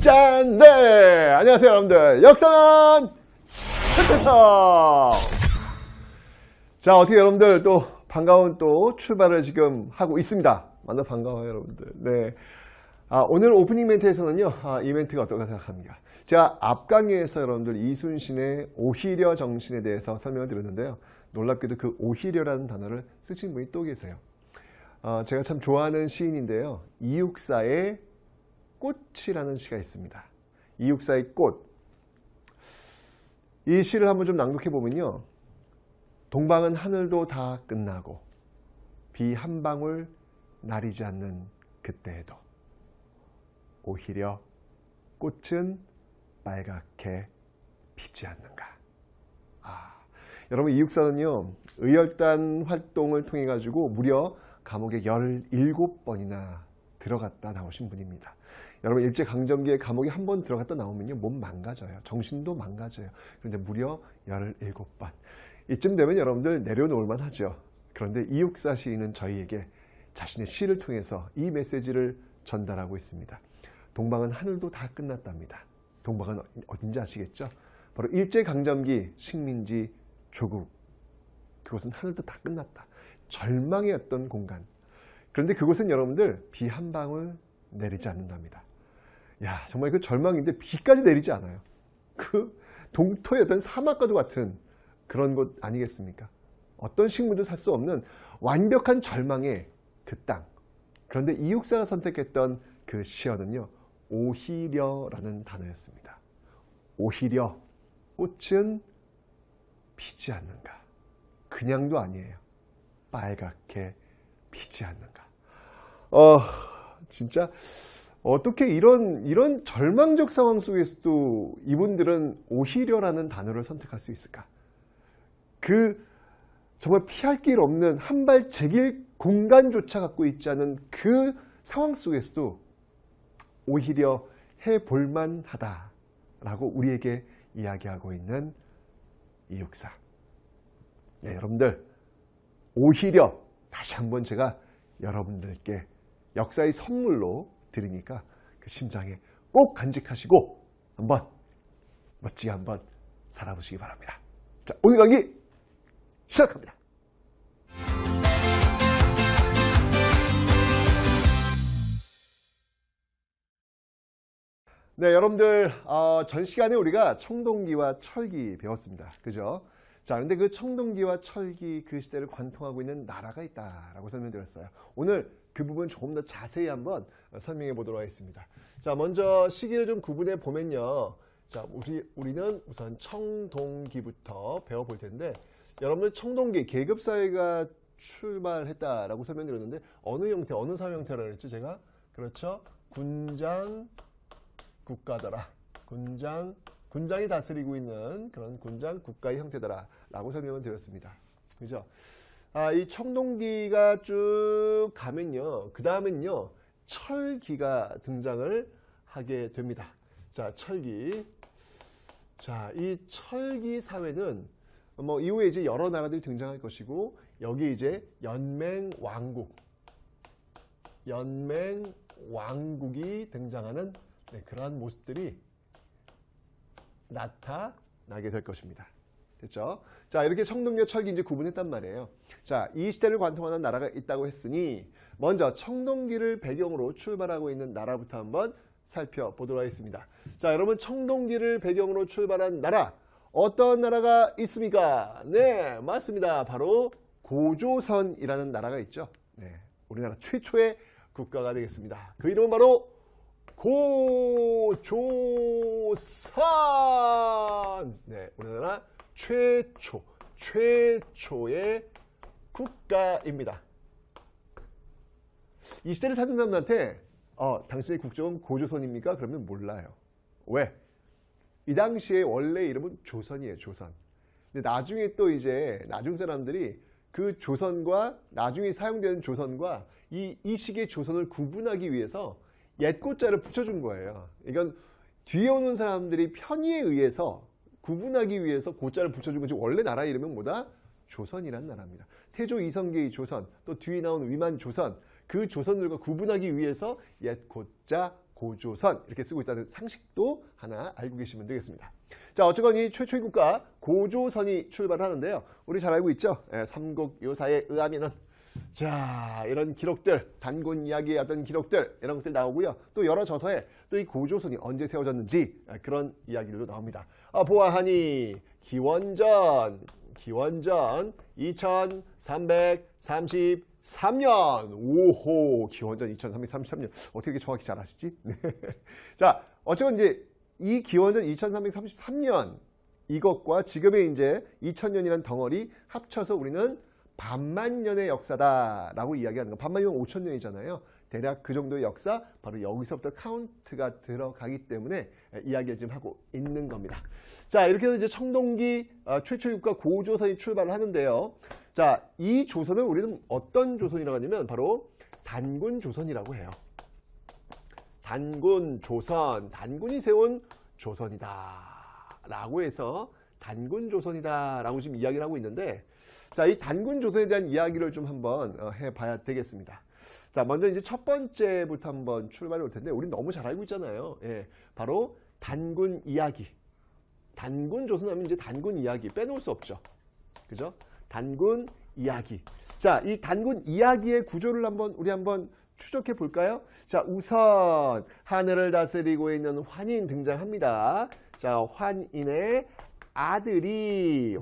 짠! 네! 안녕하세요, 여러분들. 역사는 최태성! 자, 어떻게 여러분들 또 반가운 또 출발을 지금 하고 있습니다. 만나 반가워요, 여러분들. 네. 오늘 오프닝 멘트에서는요, 이 멘트가 어떨까 생각합니다. 제가 앞 강의에서 여러분들 이순신의 오히려 정신에 대해서 설명을 드렸는데요. 놀랍게도 그 오히려라는 단어를 쓰신 분이 또 계세요. 제가 참 좋아하는 시인인데요. 이육사의 꽃이라는 시가 있습니다. 이육사의 꽃. 이 시를 한번 좀 낭독해 보면요. 동방은 하늘도 다 끝나고 비 한 방울 나리지 않는 그때에도 오히려 꽃은 빨갛게 피지 않는가. 여러분 이육사는요. 의열단 활동을 통해 가지고 무려 감옥에 17번이나 들어갔다 나오신 분입니다. 여러분 일제강점기에 감옥에 한 번 들어갔다 나오면요. 몸 망가져요. 정신도 망가져요. 그런데 무려 17번. 이쯤 되면 여러분들 내려놓을 만하죠. 그런데 이육사 시인은 저희에게 자신의 시를 통해서 이 메시지를 전달하고 있습니다. 동방은 하늘도 다 끝났답니다. 동방은 어딘지 아시겠죠? 바로 일제강점기 식민지 조국. 그곳은 하늘도 다 끝났다. 절망의 어떤 공간. 그런데 그곳은 여러분들 비 한 방울 내리지 않는답니다. 야, 정말 그 절망인데 비까지 내리지 않아요. 그 동토의 어떤 사막과도 같은 그런 곳 아니겠습니까? 어떤 식물도 살 수 없는 완벽한 절망의 그 땅. 그런데 이육사가 선택했던 그 시어는요. 오히려라는 단어였습니다. 오히려 꽃은 피지 않는가. 그냥도 아니에요. 빨갛게 피지 않는가. 진짜 어떻게 이런 절망적 상황 속에서도 이분들은 오히려라는 단어를 선택할 수 있을까? 그 정말 피할 길 없는 한 발 제길 공간조차 갖고 있지 않은 그 상황 속에서도 오히려 해볼만 하다라고 우리에게 이야기하고 있는 이육사. 네, 여러분들 오히려 다시 한번 제가 여러분들께 역사의 선물로 드리니까 그 심장에 꼭 간직하시고 한번 멋지게 한번 살아보시기 바랍니다. 자, 오늘 강의 시작합니다. 네, 여러분들 전 시간에 우리가 청동기와 철기 배웠습니다. 그죠? 자, 그런데 그 청동기와 철기 그 시대를 관통하고 있는 나라가 있다라고 설명드렸어요. 오늘 그 부분 조금 더 자세히 한번 설명해 보도록 하겠습니다. 자, 먼저 시기를 좀 구분해 보면요. 자, 우리는 우선 청동기부터 배워볼 텐데, 여러분들 청동기 계급사회가 출발했다라고 설명드렸는데, 어느 형태, 어느 사회 형태라고 했죠, 제가? 그렇죠? 군장 국가더라. 군장이 다스리고 있는 그런 군장 국가의 형태더라 라고 설명을 드렸습니다. 그죠? 이 청동기가 쭉 가면요. 그 다음엔요. 철기가 등장을 하게 됩니다. 자, 철기. 자, 이 철기 사회는 뭐 이후에 이제 여러 나라들이 등장할 것이고, 여기 이제 연맹왕국이 등장하는 그러한 모습들이 나타나게 될 것입니다. 됐죠? 자, 이렇게 청동기와 철기 이제 구분했단 말이에요. 자, 이 시대를 관통하는 나라가 있다고 했으니 먼저 청동기를 배경으로 출발하고 있는 나라부터 한번 살펴보도록 하겠습니다. 자, 여러분 청동기를 배경으로 출발한 나라 어떤 나라가 있습니까? 네, 맞습니다. 바로 고조선이라는 나라가 있죠. 네, 우리나라 최초의 국가가 되겠습니다. 그 이름은 바로 고조선. 네, 우리나라 최초의 국가입니다. 이 시대를 사는 사람들한테 당신의 국적은 고조선입니까? 그러면 몰라요. 왜? 이 당시에 원래 이름은 조선이에요. 조선. 근데 나중에 또 이제 나중 사람들이 그 조선과 나중에 사용되는 조선과 이 시기의 조선을 구분하기 위해서 옛 고자를 붙여준 거예요. 이건 뒤에 오는 사람들이 편의에 의해서 구분하기 위해서 고자를 붙여준 거지, 원래 나라 이름은 뭐다? 조선이라는 나라입니다. 태조 이성계의 조선, 또 뒤에 나온 위만 조선, 그 조선들과 구분하기 위해서 옛 고자 고조선 이렇게 쓰고 있다는 상식도 하나 알고 계시면 되겠습니다. 자, 어쨌건 이 최초의 국가 고조선이 출발하는데요. 우리 잘 알고 있죠? 삼국유사에 의하면은 자, 이런 기록들, 단군 이야기의 어떤 기록들 이런 것들 나오고요. 또 여러 저서에 또 이 고조선이 언제 세워졌는지 그런 이야기들도 나옵니다. 보아하니 기원전 2333년. 오호, 기원전 2333년. 어떻게 이렇게 정확히 잘 아시지? 네. 자, 어쨌건 이제 이 기원전 2333년 이것과 지금의 이제 2000년이라는 덩어리 합쳐서 우리는 반만년의 역사다라고 이야기하는 거. 반만년은 5000년이잖아요. 대략 그 정도의 역사, 바로 여기서부터 카운트가 들어가기 때문에 이야기를 지금 하고 있는 겁니다. 자, 이렇게 해서 이제 청동기 최초의 국가 고조선이 출발을 하는데요. 자, 이 조선을 우리는 어떤 조선이라고 하냐면 바로 단군 조선이라고 해요. 단군 조선, 단군이 세운 조선이다 라고 해서 단군 조선이다 라고 지금 이야기를 하고 있는데, 자, 이 단군 조선에 대한 이야기를 좀 한번 해봐야 되겠습니다. 자, 먼저 이제 첫 번째부터 한번 출발해 올 텐데, 우린 너무 잘 알고 있잖아요. 예, 바로 단군 이야기. 단군 조선 하면 이제 단군 이야기 빼놓을 수 없죠. 그죠? 단군 이야기. 자, 이 단군 이야기의 구조를 우리 한번 추적해 볼까요? 자, 우선 하늘을 다스리고 있는 환인 등장합니다. 자, 환인의 아들이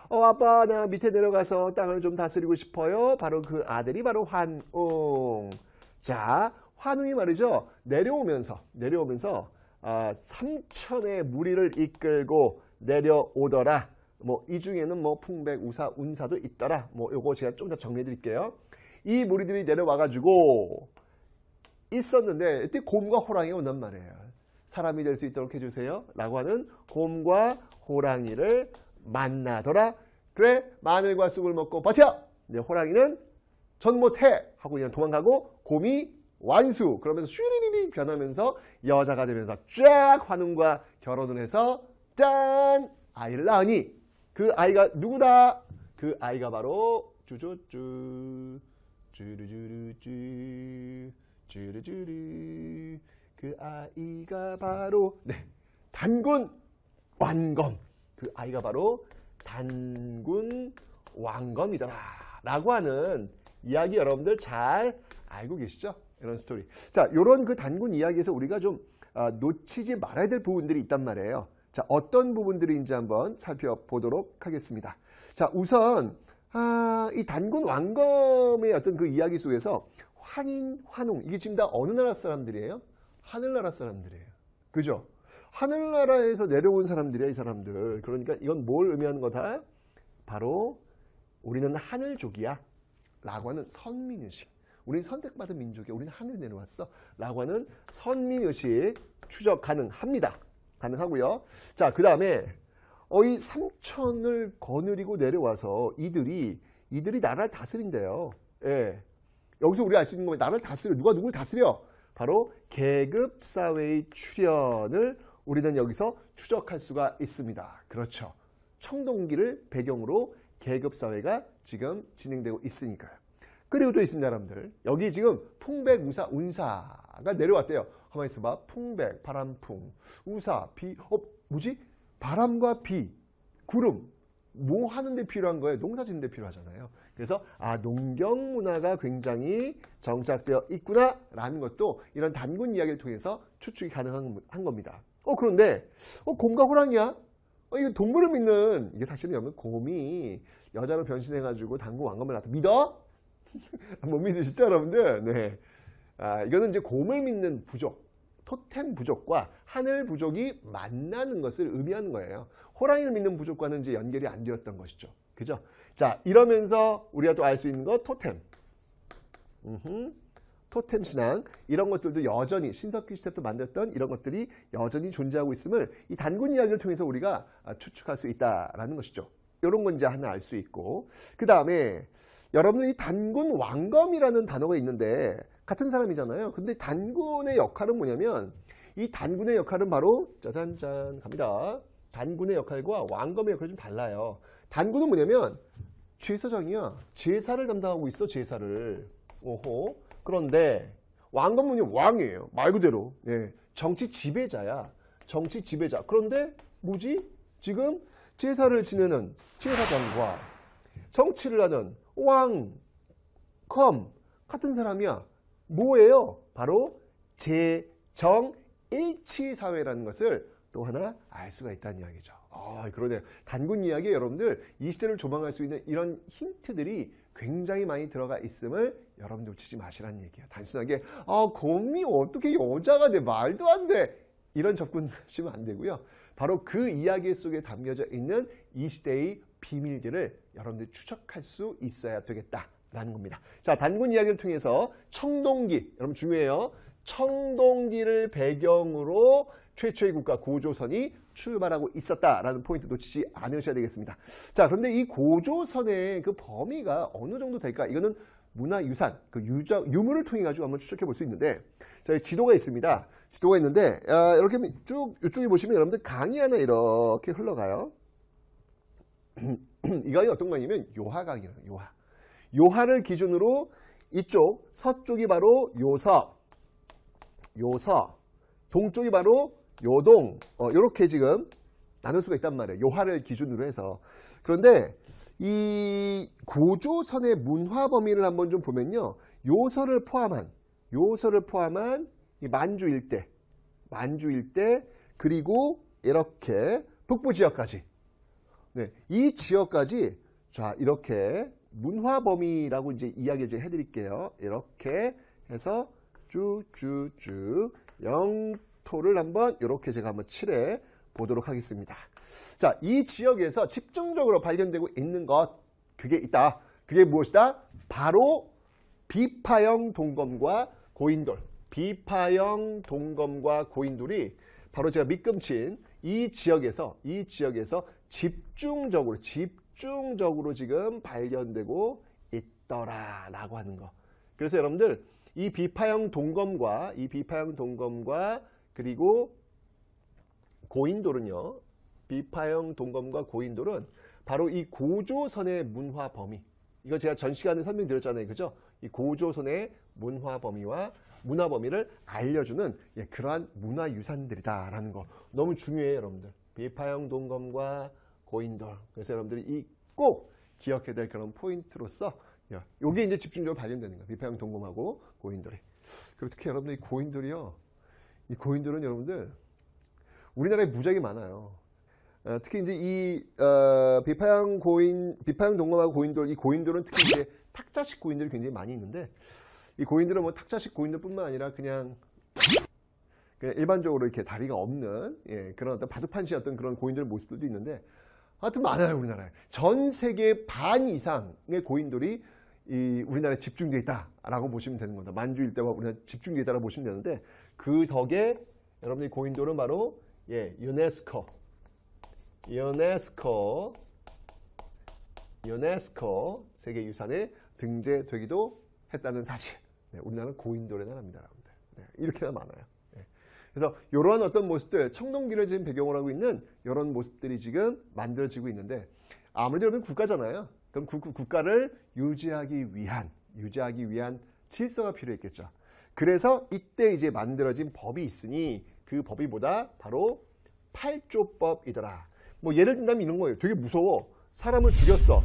아빠 나 밑에 내려가서 땅을 좀 다스리고 싶어요. 바로 그 아들이 바로 환웅. 자, 환웅이 말이죠. 내려오면서 삼천의 무리를 이끌고 내려오더라. 뭐 이 중에는 뭐 풍백, 우사, 운사도 있더라. 뭐 요거 제가 좀 더 정리해 드릴게요. 이 무리들이 내려와 가지고 있었는데 이때 곰과 호랑이가 온단 말이에요. 사람이 될 수 있도록 해주세요 라고 하는 곰과 호랑이를 만나더라. 그래, 마늘과 쑥을 먹고 버텨. 근데 호랑이는 전 못해 하고 그냥 도망가고, 곰이 완수 그러면서 슈리리리 변하면서 여자가 되면서 쫙 환웅과 결혼을 해서 짠! 아이를 낳으니 그 아이가 누구다? 그 아이가 바로 쭈쭈쭈 쭈르쭈르쭈 쭈르쭈르, 그 아이가 바로 단군 왕검. 그 아이가 바로 단군 왕검이더라 라고 하는 이야기 여러분들 잘 알고 계시죠? 이런 스토리. 자, 요런 그 단군 이야기에서 우리가 좀 놓치지 말아야 될 부분들이 있단 말이에요. 자, 어떤 부분들인지 한번 살펴보도록 하겠습니다. 자, 우선 이 단군 왕검의 어떤 그 이야기 속에서 환인, 환웅, 이게 지금 다 어느 나라 사람들이에요? 하늘나라 사람들이에요. 그죠? 하늘나라에서 내려온 사람들이야, 이 사람들. 그러니까 이건 뭘 의미하는 거다? 바로 우리는 하늘족이야 라고 하는 선민의식. 우리는 선택받은 민족이야. 우리는 하늘에 내려왔어 라고 하는 선민의식 추적 가능합니다. 가능하고요. 자, 그 다음에 이 삼천을 거느리고 내려와서 이들이 나라를 다스린대요. 예. 여기서 우리가 알 수 있는 거면 나라를 다스려. 누가 누굴 다스려? 바로 계급사회의 출현을 우리는 여기서 추적할 수가 있습니다. 그렇죠. 청동기를 배경으로 계급사회가 지금 진행되고 있으니까요. 그리고 또 있습니다, 여러분들. 여기 지금 풍백, 우사, 운사가 내려왔대요. 가만히 있어봐. 풍백, 바람풍, 우사, 비. 뭐지? 바람과 비, 구름. 뭐 하는데 필요한 거예요? 농사 짓는데 필요하잖아요. 그래서 농경 문화가 굉장히 정착되어 있구나 라는 것도 이런 단군 이야기를 통해서 추측이 가능한 겁니다. 그런데 곰과 호랑이야? 이거 동물을 믿는, 이게 사실은 여러분 곰이 여자로 변신해가지고 단군 왕검을 낳다 믿어? 못 믿으시죠, 여러분들? 네. 이거는 이제 곰을 믿는 부족, 토템 부족과 하늘 부족이 만나는 것을 의미하는 거예요. 호랑이를 믿는 부족과는 이제 연결이 안 되었던 것이죠. 그죠? 자, 이러면서 우리가 또 알 수 있는 거 토템. 토템 신앙, 이런 것들도 여전히 신석기 시대 때 만들었던 이런 것들이 여전히 존재하고 있음을 이 단군 이야기를 통해서 우리가 추측할 수 있다라는 것이죠. 이런 건 이제 하나 알 수 있고, 그 다음에 여러분들 이 단군 왕검이라는 단어가 있는데 같은 사람이잖아요. 근데 단군의 역할은 뭐냐면, 이 단군의 역할은 바로 짜잔짠 갑니다. 단군의 역할과 왕검의 역할이 좀 달라요. 단군은 뭐냐면 제사장이야. 제사를 담당하고 있어, 제사를. 오호. 그런데 왕건문이 왕이에요. 말 그대로. 예, 정치 지배자야. 정치 지배자. 그런데 뭐지? 지금 제사를 지내는 제사장과 정치를 하는 왕, 컴 같은 사람이야. 뭐예요? 바로 재정일치 사회라는 것을 또 하나 알 수가 있다는 이야기죠. 그러네요. 단군 이야기에 여러분들 이 시대를 조망할 수 있는 이런 힌트들이 굉장히 많이 들어가 있음을 여러분들 놓치지 마시라는 얘기예요. 단순하게 곰이 어떻게 여자가 돼? 말도 안 돼. 이런 접근하시면 안 되고요. 바로 그 이야기 속에 담겨져 있는 이 시대의 비밀들을 여러분들이 추적할 수 있어야 되겠다라는 겁니다. 자, 단군 이야기를 통해서 청동기, 여러분 중요해요. 청동기를 배경으로 최초의 국가 고조선이 출발하고 있었다라는 포인트 놓치지 않으셔야 되겠습니다. 자, 그런데 이 고조선의 그 범위가 어느 정도 될까? 이거는 문화유산, 그 유물을 통해 가지고 한번 추적해 볼 수 있는데, 자, 지도가 있습니다. 지도가 있는데 이렇게 쭉 이쪽에 보시면 여러분들 강이 하나 이렇게 흘러가요. 이 강이 어떤 강이냐면 요하강이에요. 요하를 기준으로 이쪽 서쪽이 바로 요서, 동쪽이 바로 요동, 이렇게 지금 나눌 수가 있단 말이에요. 요하를 기준으로 해서. 그런데 이 고조선의 문화 범위를 한번 좀 보면요. 요서를 포함한 이 만주 일대, 그리고 이렇게 북부 지역까지. 네, 이 지역까지 자, 이렇게 문화 범위라고 이제 이야기를 해드릴게요. 이렇게 해서 쭉쭉쭉 영토를 한번 이렇게 제가 한번 칠해 보도록 하겠습니다. 자, 이 지역에서 집중적으로 발견되고 있는 것, 그게 있다. 그게 무엇이다? 바로 비파형 동검과 고인돌. 비파형 동검과 고인돌이 바로 제가 밑금친 이 지역에서 집중적으로 지금 발견되고 있더라라고 하는 거. 그래서 여러분들 이 비파형 동검과 그리고 고인돌은요. 비파형 동검과 고인돌은 바로 이 고조선의 문화 범위. 이거 제가 전 시간에 설명드렸잖아요. 그죠? 이 고조선의 문화 범위와 문화 범위를 알려주는 그러한 문화유산들이다라는 거. 너무 중요해요, 여러분들. 비파형 동검과 고인돌. 그래서 여러분들이 꼭 기억해야 될 그런 포인트로서 요게 이제 집중적으로 발견되는 거예요. 비파형 동검하고 고인돌이. 그리고 특히 여러분들 이 고인돌은 여러분들 우리나라에 무지하게 많아요. 특히 이제 이 비파형 동검하고 고인돌, 이 고인돌은 특히 이제 탁자식 고인돌이 굉장히 많이 있는데, 이 고인돌은 뭐 탁자식 고인돌뿐만 아니라 그냥 일반적으로 이렇게 다리가 없는 그런 어떤 바둑판시 어떤 그런 고인돌 모습들도 있는데, 하여튼 많아요, 우리나라에. 전 세계 반 이상의 고인돌이 이 우리나라에 집중되어 있다라고 보시면 되는 겁니다. 만주 일대와 우리나라 집중되어 있다라고 보시면 되는데, 그 덕에 여러분들이 고인돌은 바로 유네스코 세계유산에 등재되기도 했다는 사실. 우리나라는 고인돌의 나라입니다, 여러분들. 이렇게나 많아요. 그래서 이러한 어떤 모습들, 청동기를 지금 배경으로 하고 있는 이런 모습들이 지금 만들어지고 있는데, 아무래도 여러분 국가잖아요. 그럼 국가를 유지하기 위한 질서가 필요했겠죠. 그래서 이때 이제 만들어진 법이 있으니 그 법이 뭐다? 바로 8조법이더라. 뭐 예를 든다면 이런 거예요. 되게 무서워. 사람을 죽였어.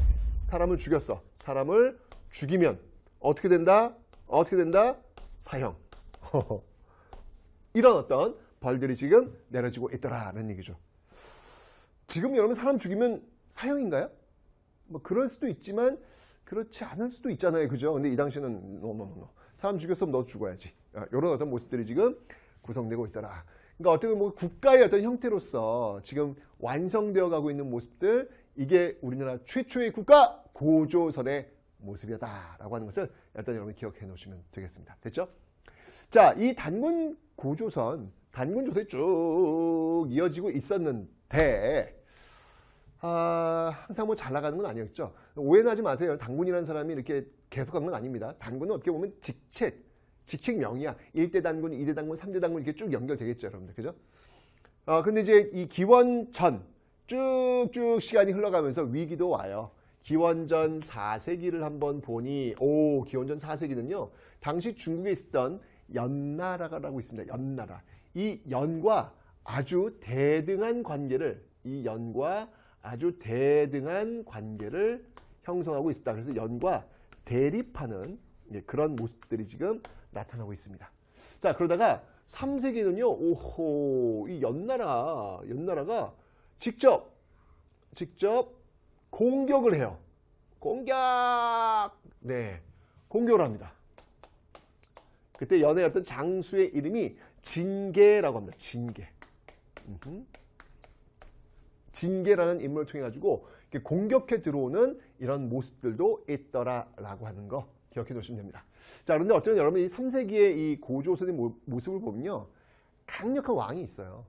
사람을 죽이면 어떻게 된다? 사형. 이런 어떤 벌들이 지금 내려지고 있더라는 얘기죠. 지금 여러분 사람 죽이면 사형인가요? 뭐 그럴 수도 있지만 그렇지 않을 수도 있잖아요. 그죠? 근데 이 당시에는 no. 사람 죽였으면 너도 죽어야지. 이런 어떤 모습들이 지금 구성되고 있더라. 그러니까 어떻게 보면 국가의 어떤 형태로서 지금 완성되어 가고 있는 모습들, 이게 우리나라 최초의 국가 고조선의 모습이었다라고 하는 것을 일단 여러분 기억해 놓으시면 되겠습니다. 됐죠? 자, 이 단군 조선이 쭉 이어지고 있었는데, 항상 뭐 잘 나가는 건 아니었죠. 오해는 하지 마세요. 단군이라는 사람이 이렇게 계속 간 건 아닙니다. 단군은 어떻게 보면 직책명이야. 1대 단군, 2대 단군, 3대 단군 이렇게 쭉 연결되겠죠, 여러분들. 그죠? 근데 이제 이 기원전 쭉쭉 시간이 흘러가면서 위기도 와요. 기원전 4세기를 한번 보니, 기원전 4세기는요, 당시 중국에 있었던 연나라라고 있습니다. 연나라. 이 연과 아주 대등한 관계를 형성하고 있다. 그래서 연과 대립하는 그런 모습들이 지금 나타나고 있습니다. 자, 그러다가 3세기는요. 오호, 이 연나라가 직접 공격을 해요. 공격을 합니다. 그때 연의 어떤 장수의 이름이 진계라고 합니다. 진계라는 인물을 통해 가지고 공격해 들어오는 이런 모습들도 있더라라고 하는 거 기억해 놓으시면 됩니다. 자, 그런데 어쩌면 여러분이 3세기의 이 고조선의 모습을 보면요, 강력한 왕이 있어요.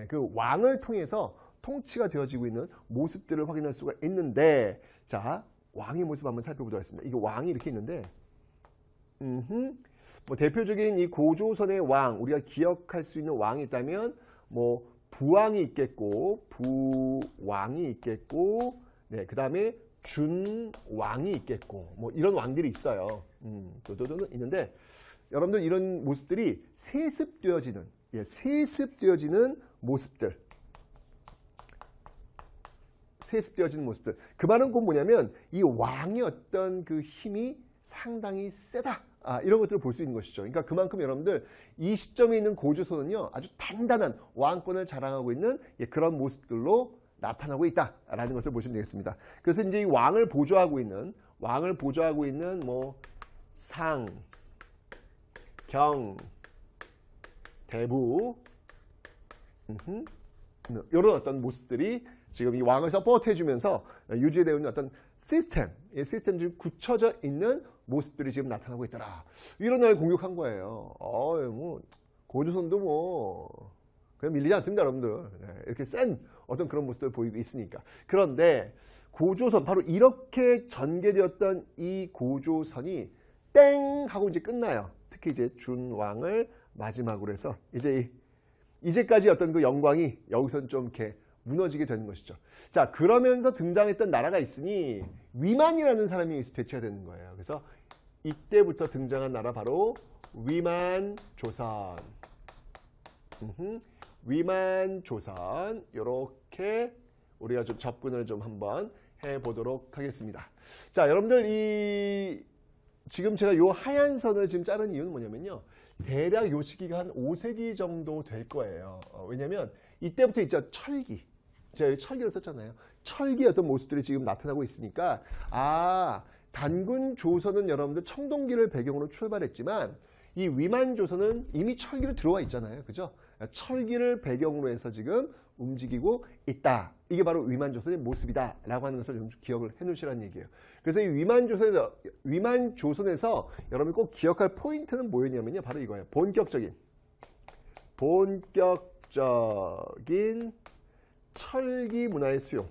그 왕을 통해서 통치가 되어지고 있는 모습들을 확인할 수가 있는데, 자, 왕의 모습 한번 살펴보도록 하겠습니다. 이게 왕이 이렇게 있는데, 뭐 대표적인 이 고조선의 왕, 우리가 기억할 수 있는 왕이 있다면 뭐 부왕이 있겠고, 네, 그 다음에 준왕이 있겠고, 뭐 이런 왕들이 있어요. 있는데, 여러분들 이런 모습들이 세습되어지는 모습들. 그 말은 곧 뭐냐면 이 왕의 어떤 그 힘이 상당히 세다. 이런 것들을 볼 수 있는 것이죠. 그러니까 그만큼 여러분들 이 시점에 있는 고조선은요, 아주 단단한 왕권을 자랑하고 있는 그런 모습들로 나타나고 있다라는 것을 보시면 되겠습니다. 그래서 이제 이 왕을 보조하고 있는 뭐 상, 경, 대부, 이런 어떤 모습들이 지금 이 왕을 서포트해주면서 유지되어 있는 어떤 시스템 중 굳혀져 있는 모습들이 지금 나타나고 있더라. 이런 나라를 공격한 거예요. 뭐 고조선도 뭐 그냥 밀리지 않습니다, 여러분들. 이렇게 센 어떤 그런 모습들을 보이고 있으니까. 그런데 고조선, 바로 이렇게 전개되었던 이 고조선이 땡 하고 이제 끝나요. 특히 이제 준왕을 마지막으로 해서 이제까지 어떤 그 영광이 여기서는 좀 이렇게 무너지게 되는 것이죠. 자, 그러면서 등장했던 나라가 있으니 위만이라는 사람이 대체가 되는 거예요. 그래서 이때부터 등장한 나라 바로 위만조선. 위만조선, 이렇게 우리가 좀 접근을 좀 한번 해보도록 하겠습니다. 자, 여러분들 지금 제가 요 하얀 선을 지금 자른 이유는 뭐냐면요, 대략 요 시기가 한 5세기 정도 될 거예요. 왜냐면 이때부터 있죠, 철기. 제가 여기 철기를 썼잖아요. 철기의 어떤 모습들이 지금 나타나고 있으니까, 단군 조선은 여러분들 청동기를 배경으로 출발했지만 이 위만조선은 이미 철기로 들어와 있잖아요. 그죠? 철기를 배경으로 해서 지금 움직이고 있다. 이게 바로 위만조선의 모습이다 라고 하는 것을 좀 기억을 해 놓으시라는 얘기예요. 그래서 이 위만조선에서 여러분이 꼭 기억할 포인트는 뭐였냐면요, 바로 이거예요. 본격적인 철기 문화의 수용.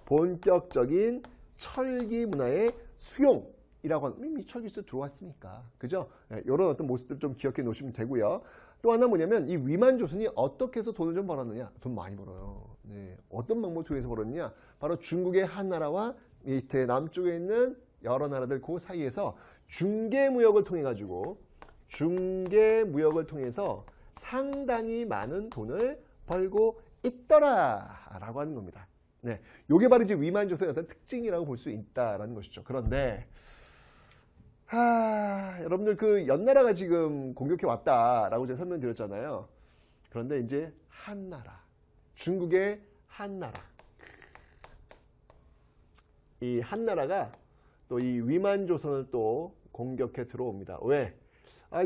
본격적인 철기 문화의 수용이라고 하는, 이미 철기에서 들어왔으니까. 그죠? 이런 어떤 모습들 좀 기억해 놓으시면 되고요. 또 하나 뭐냐면 이 위만조선이 어떻게 해서 돈을 좀 벌었느냐? 돈 많이 벌어요. 네. 어떤 방법을 통해서 벌었느냐? 바로 중국의 한나라와 밑에 남쪽에 있는 여러 나라들 그 사이에서 중개무역을 통해서 상당히 많은 돈을 벌고 있더라라고 하는 겁니다. 네, 요게 바로 이제 위만조선의 어떤 특징이라고 볼 수 있다라는 것이죠. 그런데 여러분들 그 연나라가 지금 공격해 왔다라고 제가 설명드렸잖아요. 그런데 이제 한나라, 중국의 한나라, 이 한나라가 또 이 위만조선을 또 공격해 들어옵니다. 왜?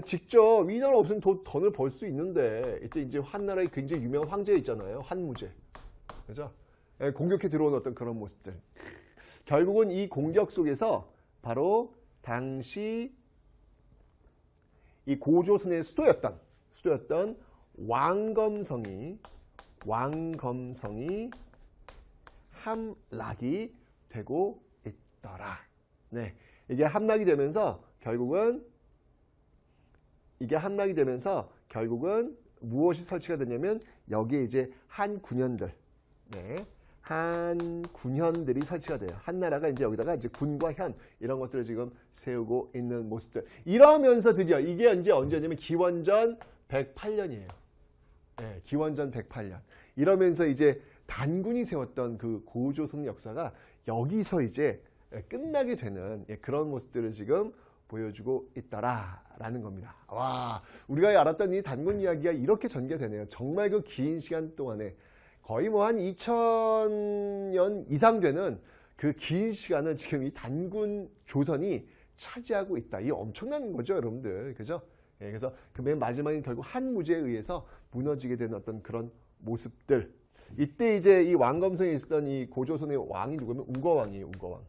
직접 이 나라 없으면 돈을 벌 수 있는데, 이때 이제 한나라의 굉장히 유명한 황제 있잖아요. 한무제. 그죠? 공격해 들어온 어떤 그런 모습들. 결국은 이 공격 속에서 바로 당시 이 고조선의 수도였던 왕검성이 함락이 되고 있더라. 네, 이게 함락이 되면서 결국은 무엇이 설치가 되냐면 여기에 이제 한 군현들, 한 군현들이 설치가 돼요. 한 나라가 이제 여기다가 이제 군과 현 이런 것들을 지금 세우고 있는 모습들. 이러면서 드디어 이게 이제 언제냐면 기원전 108년이에요. 네, 기원전 108년. 이러면서 이제 단군이 세웠던 그 고조선 역사가 여기서 이제 끝나게 되는 그런 모습들을 지금 보여주고 있다라는 겁니다. 와, 우리가 알았던 이 단군 이야기가 이렇게 전개되네요. 정말 그 긴 시간 동안에 거의 뭐 한 2000년 이상 되는 그 긴 시간을 지금 이 단군 조선이 차지하고 있다. 이 엄청난 거죠, 여러분들. 그죠? 예, 그래서 그 맨 마지막에 결국 한무제에 의해서 무너지게 되는 어떤 그런 모습들. 이때 이제 이 왕검성에 있었던 이 고조선의 왕이 누구면 우거왕이에요, 우거왕.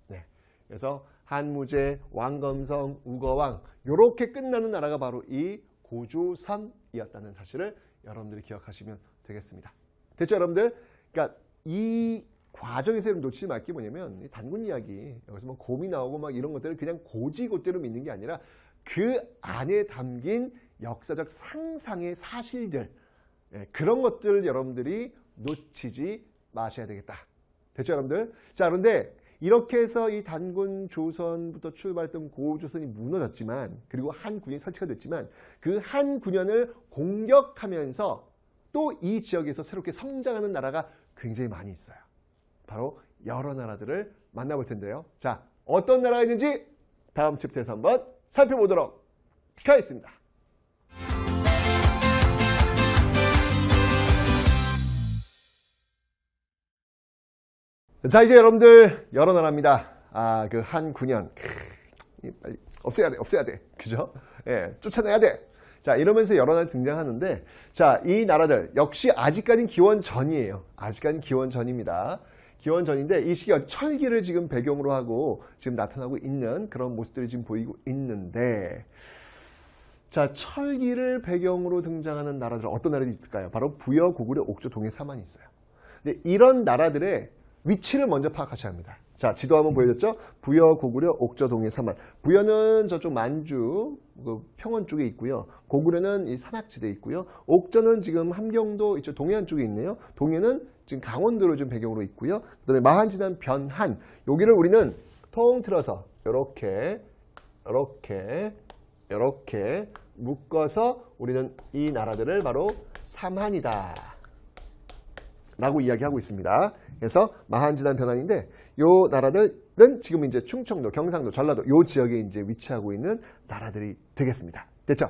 네. 그래서 한무제, 왕검성, 우거왕 이렇게 끝나는 나라가 바로 이 고조선이었다는 사실을 여러분들이 기억하시면 되겠습니다. 됐죠, 여러분들? 그러니까 이 과정에서 놓치지 말 게 뭐냐면 이 단군 이야기 여기서 뭐 곰이 나오고 막 이런 것들을 그냥 고지고대로 믿는 게 아니라 그 안에 담긴 역사적 상상의 사실들 그런 것들을 여러분들이 놓치지 마셔야 되겠다. 됐죠, 여러분들? 자, 그런데 이렇게 해서 이 단군 조선부터 출발했던 고조선이 무너졌지만 그리고 한 군이 설치가 됐지만 그 한 군현을 공격하면서 또 이 지역에서 새롭게 성장하는 나라가 굉장히 많이 있어요. 바로 여러 나라들을 만나볼 텐데요. 자, 어떤 나라가 있는지 다음 챕터에서 한번 살펴보도록 하겠습니다. 자, 이제 여러분들 여러 나라입니다. 그 한 군현 빨리 없애야 돼. 그죠? 예, 쫓아내야 돼. 자, 이러면서 여러 나라 등장하는데, 자, 이 나라들 역시 아직까지는 기원 전이에요. 아직까지는 기원 전입니다. 기원 전인데 이 시기가 철기를 지금 배경으로 하고 지금 나타나고 있는 그런 모습들이 지금 보이고 있는데, 자, 철기를 배경으로 등장하는 나라들 어떤 나라들이 있을까요? 바로 부여, 고구려, 옥조, 동해, 사만이 있어요. 근데 이런 나라들의 위치를 먼저 파악하셔야 합니다. 자, 지도 한번 보여줬죠? 부여, 고구려, 옥저, 동해, 사만. 부여는 저쪽 만주, 그 평원 쪽에 있고요. 고구려는 이 산악지대에 있고요. 옥저는 지금 함경도 이쪽 동해안 쪽에 있네요. 동해는 지금 강원도를 좀 배경으로 있고요. 그다음에 마한, 진안, 변한. 여기를 우리는 통틀어서 이렇게 묶어서 우리는 이 나라들을 바로 삼한이다 라고 이야기하고 있습니다. 그래서 마한, 진안, 변한인데 요 나라들은 지금 이제 충청도, 경상도, 전라도 요 지역에 이제 위치하고 있는 나라들이 되겠습니다. 됐죠?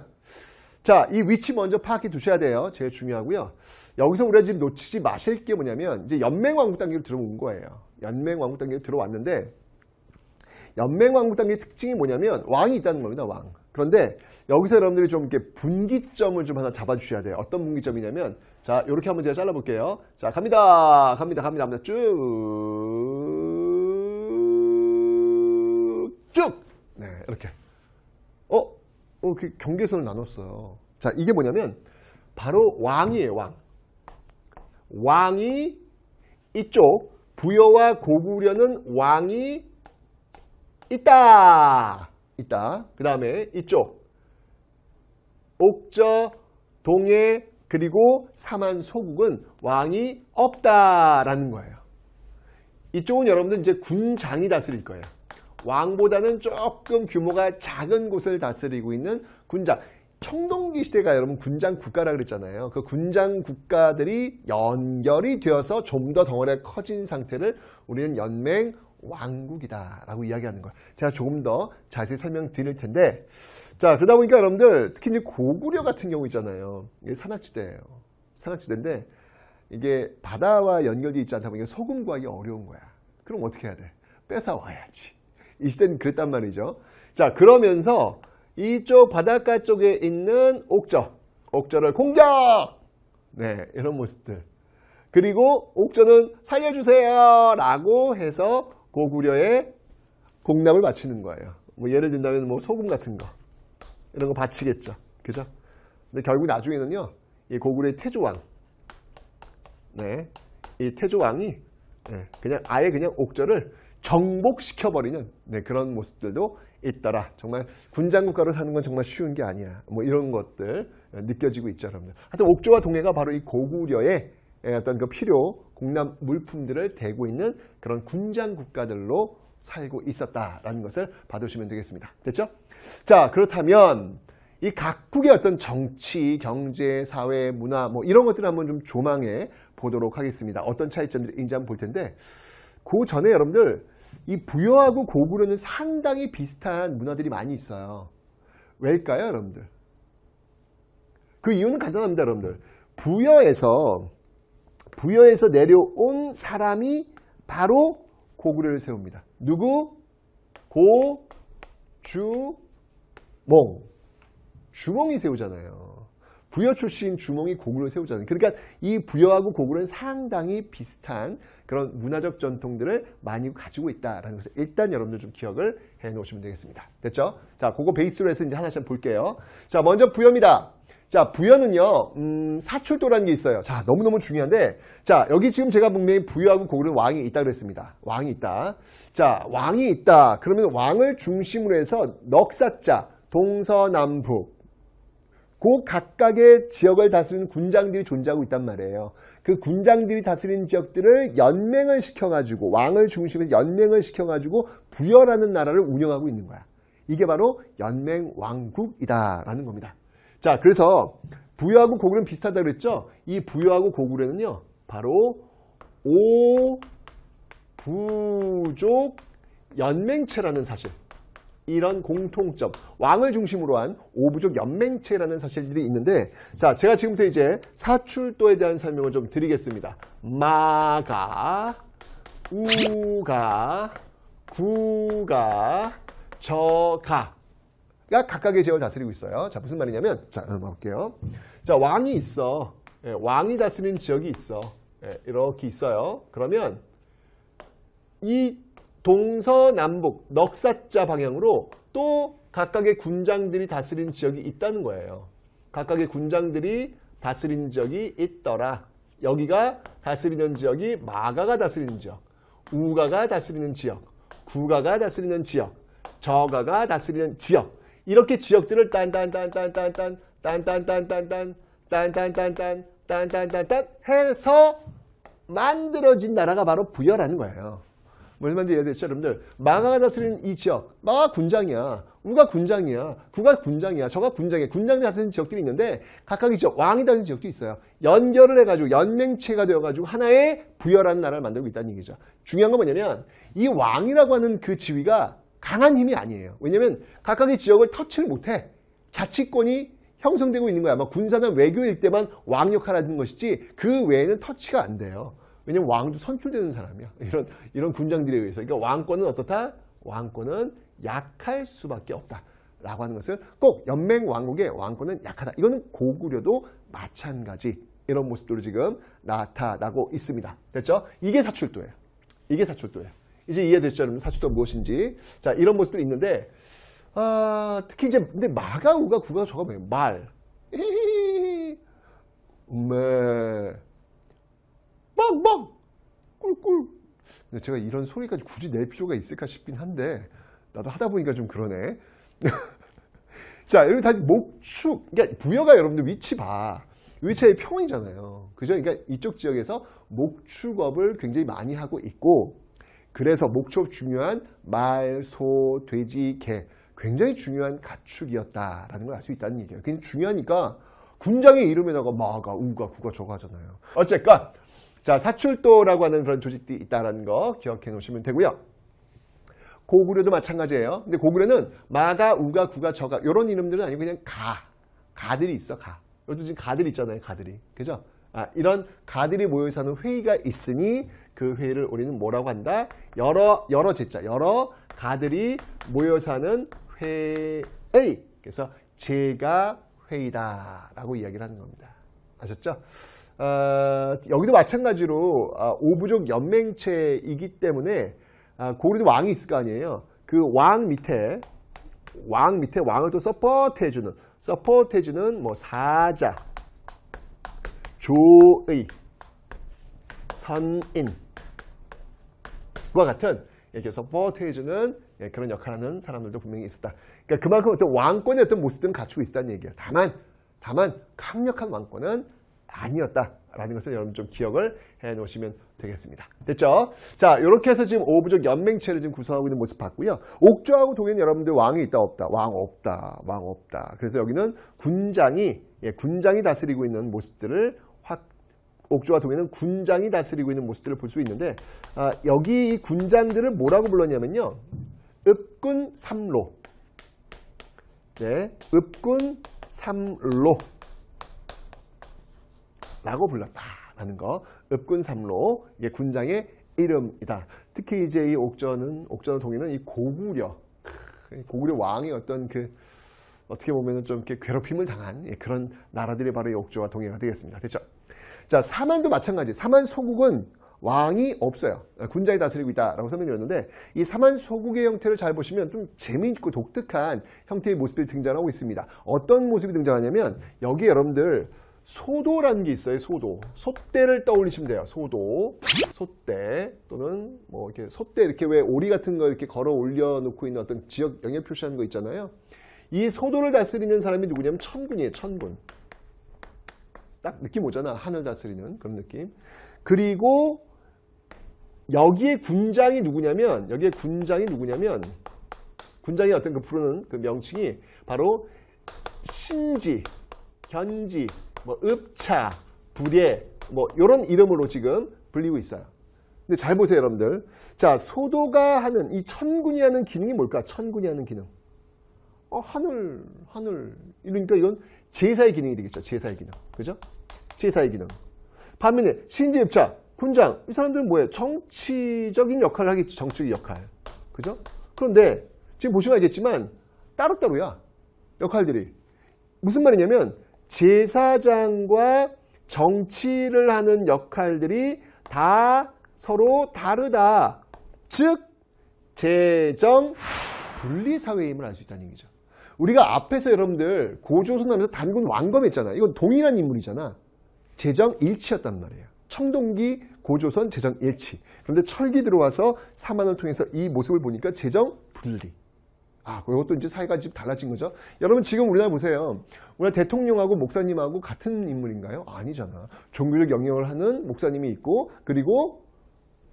자, 이 위치 먼저 파악해 두셔야 돼요. 제일 중요하고요. 여기서 우리가 지금 놓치지 마실 게 뭐냐면 이제 연맹왕국 단계로 들어온 거예요. 연맹왕국 단계로 들어왔는데 연맹왕국 단계의 특징이 뭐냐면 왕이 있다는 겁니다. 왕. 그런데 여기서 여러분들이 좀 이렇게 분기점을 좀 하나 잡아주셔야 돼요. 어떤 분기점이냐면 자, 이렇게 한번 제가 잘라볼게요. 자, 갑니다. 쭉! 네, 이렇게. 경계선을 나눴어요. 자, 이게 뭐냐면 바로 왕이에요, 왕. 왕이 이쪽, 부여와 고구려는 왕이 있다. 그 다음에 이쪽, 옥저, 동해, 그리고 사만, 소국은 왕이 없다라는 거예요. 이쪽은 여러분들 이제 군장이 다스릴 거예요. 왕보다는 조금 규모가 작은 곳을 다스리고 있는 군장. 청동기 시대가 여러분 군장 국가라 그랬잖아요. 그 군장 국가들이 연결이 되어서 좀 더 덩어리가 커진 상태를 우리는 연맹 왕국이다라고 이야기하는 거예요. 제가 조금 더 자세히 설명드릴 텐데, 자, 그러다 보니까 여러분들 특히 이제 고구려 같은 경우 있잖아요. 이게 산악지대예요. 산악지대인데 이게 바다와 연결되어 있지 않다 보니까 소금 구하기 어려운 거야. 그럼 어떻게 해야 돼? 뺏어와야지. 이 시대는 그랬단 말이죠. 자, 그러면서 이쪽 바닷가 쪽에 있는 옥저를 공격! 네, 이런 모습들. 그리고 옥저는 살려주세요! 라고 해서 고구려에 공납을 바치는 거예요. 뭐 예를 든다면 뭐 소금 같은 거. 이런 거 바치겠죠. 그죠? 근데 결국 나중에는요, 이 고구려의 태조왕. 네. 이 태조왕이 그냥 아예 그냥 옥저를 정복시켜버리는 그런 모습들도 있더라. 정말 군장국가로 사는 건 정말 쉬운 게 아니야. 뭐 이런 것들 느껴지고 있죠, 여러분들. 하여튼 옥저와 동해가 바로 이 고구려의 어떤 그 필요 공납 물품들을 대고 있는 그런 군장 국가들로 살고 있었다라는 것을 봐두시면 되겠습니다. 됐죠? 자, 그렇다면 이 각국의 어떤 정치, 경제, 사회, 문화 뭐 이런 것들을 한번 좀 조망해 보도록 하겠습니다. 어떤 차이점들이 있는지 한번 볼 텐데 그 전에 여러분들 이 부여하고 고구려는 상당히 비슷한 문화들이 많이 있어요. 왜일까요, 여러분들? 그 이유는 간단합니다, 여러분들. 부여에서 내려온 사람이 바로 고구려를 세웁니다. 누구? 주몽. 주몽이 세우잖아요. 부여 출신 주몽이 고구려를 세우잖아요. 그러니까 이 부여하고 고구려는 상당히 비슷한 그런 문화적 전통들을 많이 가지고 있다라는 것을 일단 여러분들 좀 기억을 해 놓으시면 되겠습니다. 됐죠? 자, 그거 베이스로 해서 이제 하나씩 볼게요. 자, 먼저 부여입니다. 자, 부여는요, 사출도라는 게 있어요. 자, 너무너무 중요한데, 자, 여기 지금 제가 분명히 부여하고 고구려는 왕이 있다 그랬습니다. 왕이 있다. 자, 왕이 있다. 그러면 왕을 중심으로 해서 넉사자, 동서남북, 그 각각의 지역을 다스리는 군장들이 존재하고 있단 말이에요. 그 군장들이 다스리는 지역들을 연맹을 시켜가지고, 왕을 중심으로 연맹을 시켜가지고 부여라는 나라를 운영하고 있는 거야. 이게 바로 연맹왕국이다라는 겁니다. 자, 그래서 부여하고 고구려는 비슷하다고 그랬죠? 이 부여하고 고구려는요, 바로 오부족 연맹체라는 사실, 이런 공통점, 왕을 중심으로 한 오부족 연맹체라는 사실들이 있는데, 자, 제가 지금부터 이제 사출도에 대한 설명을 좀 드리겠습니다. 마가, 우가, 구가, 저가 각각의 지역을 다스리고 있어요. 자, 무슨 말이냐면, 자, 볼게요. 자, 왕이 있어. 왕이 다스리는 지역이 있어. 이렇게 있어요. 그러면 이 동서남북 넉사자 방향으로 또 각각의 군장들이 다스리는 지역이 있다는 거예요. 각각의 군장들이 다스리는 지역이 있더라. 여기가 다스리는 지역이 마가가 다스리는 지역, 우가가 다스리는 지역, 구가가 다스리는 지역, 저가가 다스리는 지역. 이렇게 지역들을 딴딴딴딴딴딴 해서 만들어진 나라가 바로 부여라는 거예요. 무슨 말인지 이해되시죠, 여러분들? 마가가 다스리는 이 지역, 마가 군장이야, 우가 군장이야, 구가 군장이야, 저가 군장이야. 군장이 다스리는 지역들이 있는데 각각의 지역, 왕이 다스리는 지역도 있어요. 연결을 해가지고 연맹체가 되어가지고 하나의 부여라는 나라를 만들고 있다는 얘기죠. 중요한 건 뭐냐면 이 왕이라고 하는 그 지위가 강한 힘이 아니에요. 왜냐하면 각각의 지역을 터치를 못해. 자치권이 형성되고 있는 거야. 아마 군사나 외교일 때만 왕 역할을 하는 것이지 그 외에는 터치가 안 돼요. 왜냐면 왕도 선출되는 사람이야. 이런 군장들에 의해서. 그러니까 왕권은 어떻다? 왕권은 약할 수밖에 없다. 라고 하는 것을 꼭 연맹 왕국의 왕권은 약하다. 이거는 고구려도 마찬가지. 이런 모습들로 지금 나타나고 있습니다. 됐죠? 이게 사출도예요. 이게 사출도예요. 이제 이해됐죠, 여러분? 사출도가 무엇인지. 자, 이런 모습들이 있는데, 특히 이제, 근데 마가, 우가, 구가, 저가 뭐예요? 말. 막, 꿀꿀. 근데 제가 이런 소리까지 굳이 낼 필요가 있을까 싶긴 한데, 나도 하다 보니까 좀 그러네. 자, 여러분 다 목축. 그러니까 부여가 여러분들 위치 봐. 위치의 평원이잖아요. 그죠? 그러니까 이쪽 지역에서 목축업을 굉장히 많이 하고 있고, 그래서 목축업 중요한 말, 소, 돼지, 개. 굉장히 중요한 가축이었다라는 걸 알 수 있다는 얘기예요. 굉장히 중요하니까 군장의 이름에다가 마가, 우가, 구가, 저가 하잖아요. 어쨌건 자, 사출도라고 하는 그런 조직들이 있다는 거 기억해 놓으시면 되고요. 고구려도 마찬가지예요. 근데 고구려는 마가, 우가, 구가, 저가 이런 이름들은 아니고 그냥 가들이 있어. 여기도 지금 가들이 있잖아요. 가들이. 그죠? 이런 가들이 모여 사는 회의가 있으니 그 회의를 우리는 뭐라고 한다? 여러 제자, 여러 가들이 모여 사는 회의. 그래서 제가 회의다라고 이야기를 하는 겁니다. 아셨죠? 여기도 마찬가지로 오부족 연맹체이기 때문에 고구려도 왕이 있을 거 아니에요. 그 왕 밑에 왕을 또 서포트해주는 뭐 사자, 조의, 선인 과 같은 이렇게 서포트해주는 그런 역할을 하는 사람들도 분명히 있었다. 그러니까 그만큼 어떤 왕권의 어떤 모습들은 갖추고 있다는 얘기예요. 다만 강력한 왕권은 아니었다라는 것을 여러분 좀 기억을 해 놓으시면 되겠습니다. 됐죠? 자, 이렇게 해서 지금 오부족 연맹체를 지금 구성하고 있는 모습 봤고요. 옥조하고 동해는 여러분들 왕이 있다 없다? 왕 없다. 그래서 여기는 군장이 다스리고 있는 모습들을 옥조와 동해는 군장이 다스리고 있는 모습들을 볼 수 있는데, 여기 이 군장들을 뭐라고 불렀냐면요, 읍군 삼로. 네, 읍군 삼로 라고 불렀다라는 거. 읍군 삼로, 이게 군장의 이름이다. 특히 이제 이 옥조와 동해는 이 고구려 왕의 어떤 어떻게 보면 좀 이렇게 괴롭힘을 당한 그런 나라들이 바로 이 옥조와 동해가 되겠습니다. 됐죠? 자, 사만도 마찬가지. 사만 소국은 왕이 없어요. 군장이 다스리고 있다라고 설명드렸는데, 이 사만 소국의 형태를 잘 보시면 좀 재미있고 독특한 형태의 모습들이 등장하고 있습니다. 어떤 모습이 등장하냐면, 여기 여러분들 소도라는 게 있어요. 소대를 떠올리시면 돼요. 소대 또는 뭐 이렇게 소대, 이렇게 왜 오리 같은 거 이렇게 걸어 올려놓고 있는 어떤 지역 영역 표시하는 거 있잖아요. 이 소도를 다스리는 사람이 누구냐면 천군이에요. 천군. 딱 느낌 오잖아. 하늘 다스리는 그런 느낌. 그리고 여기에 군장이 누구냐면, 군장의 어떤 부르는 그 명칭이 바로 신지, 현지, 뭐 읍차, 불예, 뭐 이런 이름으로 지금 불리고 있어요. 근데 잘 보세요, 여러분들. 자, 소도가 하는, 이 천군이 하는 기능이 뭘까? 천군이 하는 기능. 하늘. 이러니까 이건 제사의 기능이 되겠죠. 제사의 기능. 그죠? 제사의 기능. 반면에 신지, 읍차, 군장, 이 사람들은 뭐예요? 정치적인 역할을 하겠지. 정치적인 역할. 그죠? 그런데 지금 보시면 알겠지만 따로따로야. 역할들이. 무슨 말이냐면 제사장과 정치를 하는 역할들이 다 서로 다르다. 즉 재정 분리사회임을 알 수 있다는 얘기죠. 우리가 앞에서 여러분들 고조선 하면서 단군 왕검 했잖아. 이건 동일한 인물이잖아. 재정일치였단 말이에요. 청동기, 고조선, 재정일치. 그런데 철기 들어와서 사만을 통해서 이 모습을 보니까 재정분리. 그것도 이제 사회가 지금 달라진 거죠. 여러분 지금 우리나라 보세요. 우리나라 대통령하고 목사님하고 같은 인물인가요? 아니잖아. 종교적 영역을 하는 목사님이 있고, 그리고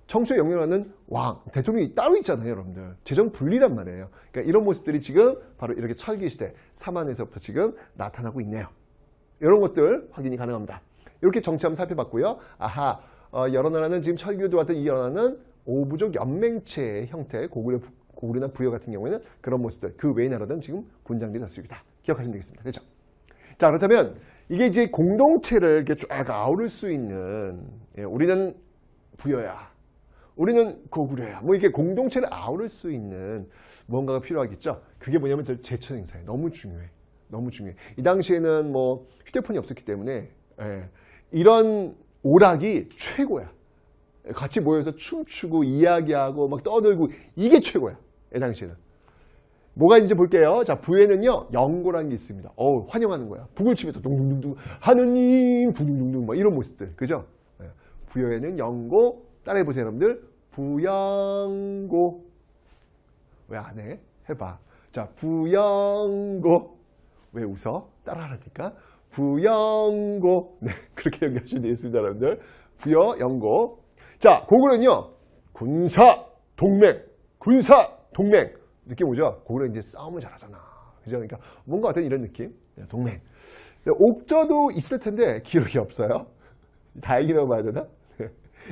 정치적 영역을 하는 왕, 대통령이 따로 있잖아요, 여러분들. 재정 분리란 말이에요. 그러니까 이런 모습들이 지금 바로 이렇게 철기 시대 사만에서부터 지금 나타나고 있네요. 이런 것들 확인이 가능합니다. 이렇게 정치 한번 살펴봤고요. 여러 나라는 지금 철기로 들어왔던 이 여러 나라는 오부족 연맹체의 형태, 고구려나 부여 같은 경우에는 그런 모습들, 그 외의 나라들은 지금 군장들이 다스리고 있다. 기억하시면 되겠습니다. 그렇죠? 자, 그렇다면 이게 이제 공동체를 이렇게 쫙 아우를 수 있는, 우리는 부여야, 우리는 고구려야, 뭐 이렇게 공동체를 아우를 수 있는 무언가가 필요하겠죠. 그게 뭐냐면 제천 행사예요. 너무 중요해. 이 당시에는 뭐 휴대폰이 없었기 때문에 이런 오락이 최고야. 같이 모여서 춤추고 이야기하고 막 떠들고, 이게 최고야. 이 당시에는. 뭐가 있는지 볼게요. 자, 부에는요 영고라는 게 있습니다. 환영하는 거야. 북을 치면서 둥둥둥둥, 하느님 둥둥둥둥, 막 이런 모습들. 그죠? 부여에는 영고. 따라해보세요, 여러분들. 부영고. 왜 안 해? 해봐. 자, 부영고. 왜 웃어? 따라하라니까. 부영고. 네, 그렇게 연기하시면 되겠습니다, 여러분들. 부여, 영고. 자, 고구려는요, 군사, 동맹. 느낌 오죠? 고구려 이제 싸움을 잘하잖아. 그죠? 그러니까 뭔가 어떤 이런 느낌? 동맹. 옥저도 있을 텐데 기록이 없어요. 다행이라고 봐야 되나?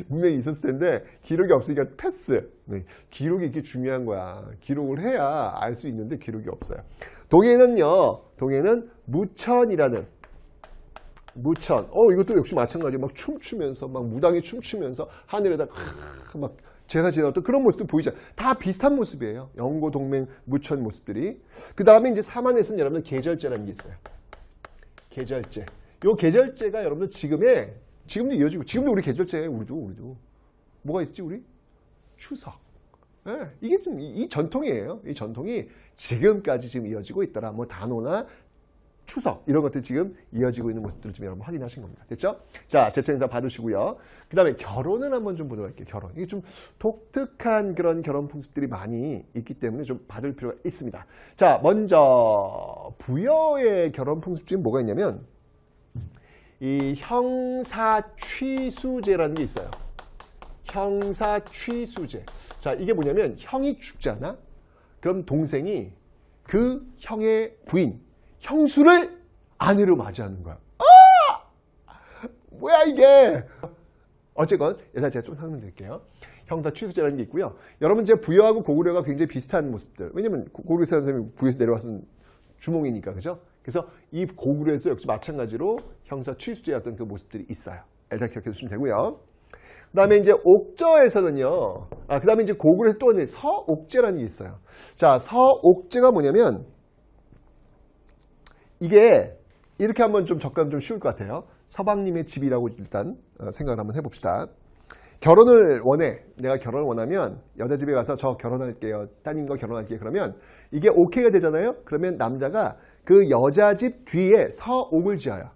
분명히 있었을 텐데 기록이 없으니까 패스. 네, 기록이 이렇게 중요한 거야. 기록을 해야 알 수 있는데 기록이 없어요. 동해는 무천이라는, 무천. 이것도 역시 마찬가지예요. 막 춤추면서, 막 무당이 춤추면서 하늘에다 막 제사 지내었던 그런 모습도 보이죠. 다 비슷한 모습이에요. 영고, 동맹, 무천 모습들이. 그 다음에 이제 사만에서는 여러분들 계절제라는 게 있어요. 계절제. 요 계절제가 여러분들 지금도 이어지고, 지금도 우리 계절제예요. 우리도. 뭐가 있었지, 우리? 추석. 이게 좀 이 전통이에요. 이 전통이 지금까지 지금 이어지고 있더라. 뭐 단오나 추석 이런 것들 지금 이어지고 있는 모습들을 좀 여러분 확인하신 겁니다. 됐죠? 자, 제천 행사 받으시고요. 그 다음에 결혼을 한번 좀 보도록 할게요. 결혼. 이게 좀 독특한 그런 결혼 풍습들이 많이 있기 때문에 좀 받을 필요가 있습니다. 자, 먼저 부여의 결혼 풍습 중에 뭐가 있냐면, 이 형사취수제라는 게 있어요. 형사취수제. 자, 이게 뭐냐면 형이 죽잖아. 그럼 동생이 그 형의 부인, 형수를 아내로 맞이하는 거야. 아! 뭐야 이게? 어쨌건 일단 제가 좀 설명드릴게요. 형사취수제라는 게 있고요. 여러분 제 부여하고 고구려가 굉장히 비슷한 모습들. 왜냐면 고구려 사람이 부여에서 내려와서 주몽이니까, 그죠? 그래서 이 고구려에도 역시 마찬가지로 형사취수제의 어떤 그 모습들이 있어요. 일단 기억해 주시면 되고요. 그 다음에 이제 옥저에서는요. 그 다음에 이제 고구려에서 또 서옥제라는 게 있어요. 자, 서옥제가 뭐냐면 이게 이렇게 한번 좀 접근 좀 쉬울 것 같아요. 서방님의 집이라고 일단 생각을 한번 해봅시다. 결혼을 원해. 내가 결혼을 원하면 여자 집에 가서 저 결혼할게요. 따님과 결혼할게요. 그러면 이게 오케이가 되잖아요. 그러면 남자가 그 여자 집 뒤에 서옥을 지어요.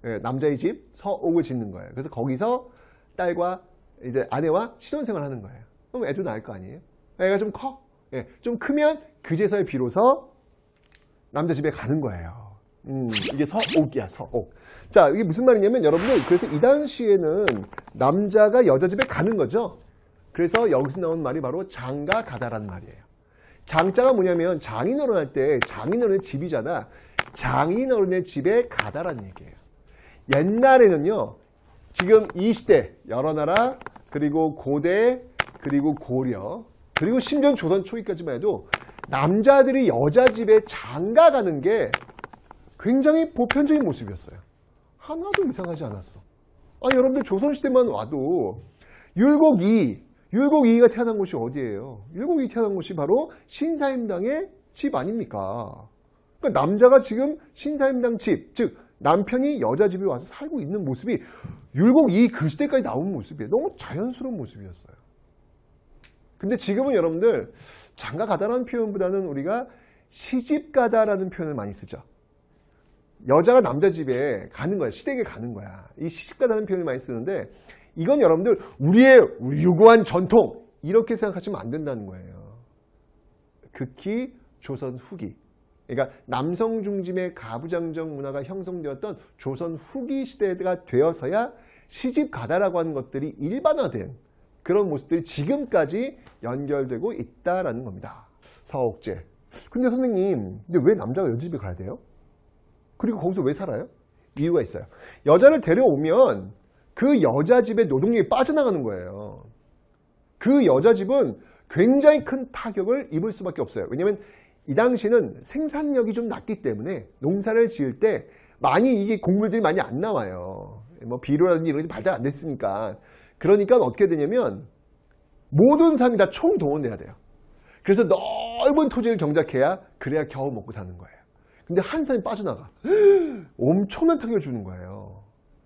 예, 남자의 집 서옥을 짓는 거예요. 그래서 거기서 딸과 이제 아내와 신혼생활을 하는 거예요. 그럼 애도 낳을 거 아니에요. 애가 좀 커. 예, 좀 크면 그제서야 비로소 남자 집에 가는 거예요. 이게 서옥이야, 서옥. 자, 이게 무슨 말이냐면 여러분들, 그래서 이 당시에는 남자가 여자 집에 가는 거죠. 그래서 여기서 나온 말이 바로 장가 가다라는 말이에요. 장자가 뭐냐면 장인어른 할 때 장인어른의 집이잖아. 장인어른의 집에 가다라는 얘기예요. 옛날에는요, 지금 이 시대, 여러 나라, 그리고 고대, 그리고 고려, 그리고 심지어 조선 초기까지만 해도 남자들이 여자 집에 장가 가는 게 굉장히 보편적인 모습이었어요. 하나도 이상하지 않았어. 여러분들 조선시대만 와도 율곡이가 태어난 곳이 어디예요? 율곡이 태어난 곳이 바로 신사임당의 집 아닙니까? 그러니까 남자가 지금 신사임당 집, 즉 남편이 여자 집에 와서 살고 있는 모습이 율곡이 그 시대까지 나온 모습이에요. 너무 자연스러운 모습이었어요. 근데 지금은 여러분들 장가 가다라는 표현보다는 우리가 시집 가다라는 표현을 많이 쓰죠. 여자가 남자 집에 가는 거야. 시댁에 가는 거야. 이 시집 가다는 표현을 많이 쓰는데 이건 여러분들 우리의 유구한 전통 이렇게 생각하시면 안 된다는 거예요. 극히 조선 후기. 그러니까 남성 중심의 가부장적 문화가 형성되었던 조선 후기 시대가 되어서야 시집 가다라고 하는 것들이 일반화된 그런 모습들이 지금까지 연결되고 있다라는 겁니다. 서옥제. 근데 선생님, 근데 왜 남자가 여자 집에 가야 돼요? 그리고 거기서 왜 살아요? 이유가 있어요. 여자를 데려오면 그 여자 집의 노동력이 빠져나가는 거예요. 그 여자 집은 굉장히 큰 타격을 입을 수밖에 없어요. 왜냐하면 이 당시는 생산력이 좀 낮기 때문에 농사를 지을 때 많이 이게 곡물들이 많이 안 나와요. 뭐 비료라든지 이런 게 발달 안 됐으니까. 그러니까 어떻게 되냐면 모든 사람이 다 총동원돼야 돼요. 그래서 넓은 토지를 경작해야 그래야 겨우 먹고 사는 거예요. 근데 한 사람이 빠져나가. 엄청난 타격을 주는 거예요.